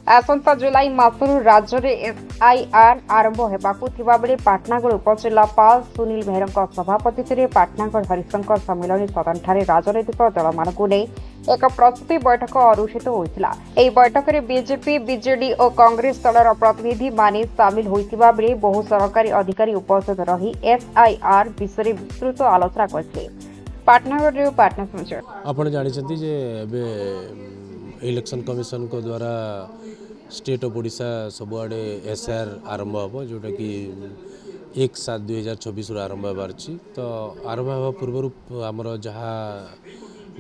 आसंता जुलाई मासरू राज्य में एसआईआर आरंभ होगाकू बेले पाटनागढ़ उपजिलापाल सुनील बेहरा सभापति पाटनागढ़ हरिशंकर सम्मिलन सदन ठारे राजनैतिक दल मानक एक प्रस्तुति बैठक अनुष्ठित होता। बैठक में बीजेपी बीजेडी और कांग्रेस दलर प्रतिनिधि माने सामिल होता बेले बहु सरकारी अधिकारी उपस्थित रही एसआईआर विषय विस्तृत आलोचना करते। पाटनागढ़ पाटना समाचार आपण जानी इलेक्शन कमिशन को द्वारा स्टेट ऑफ ओडिशा सबुआड़े एसआर आरंभ हम जोटा कि 1/7/2024 आरंभ होबार तो आरंभ होगा पूर्व आमर जहाँ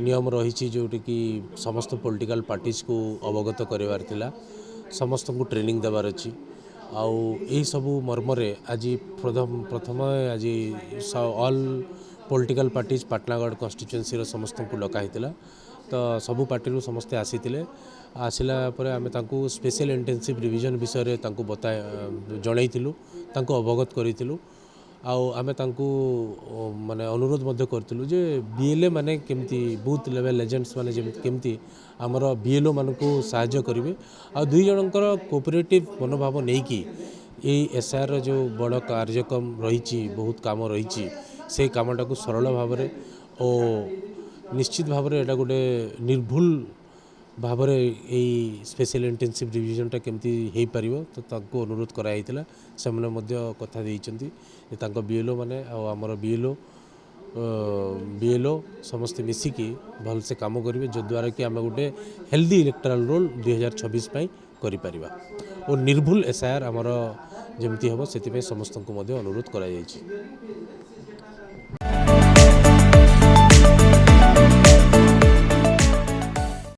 नियम रही जोटी कि समस्त पॉलिटिकल पार्टीज को अवगत करार समस्त को ट्रेनिंग देवार अच्छी आउ यही सबू मर्मरे आज प्रथम आज all political parties Patnagarh constituency समस्त को डकाई तो सबू पार्टी समस्ते आसिला पर आम स्पेशल इंटेंसिव रिविजन विषय बता जनईलु अवगत करूँ आम माने अनुरोध करूँ जे बीएलए माने केमती बूथ लेवल एजेंट्स माने केमती आमर बीएलओ मानक साहाय्य करेंगे आ दुई जनकर कोऑपरेटिव मनोभाव नहीं कि एसआर जो बड़ कार्यक्रम रही बहुत काम रही से कामटा को सरल भाव में और निश्चित भाव में एटा गोटे निर्भुल भाव में स्पेशल इंटेंसिव रिविजनटा केमती हो पार तो तांको अनुरोध कराइला से कथा देते बीएलओ माने आमर बीएलओ समस्ते मिसिकी भल से काम करेंगे जो द्वारा कि आम गोटे हेल्दी इलेक्टोरल रोल 2026 करें और निर्भुल एसआईआर आमर जमती हम से समस्त को अनुरोध कर।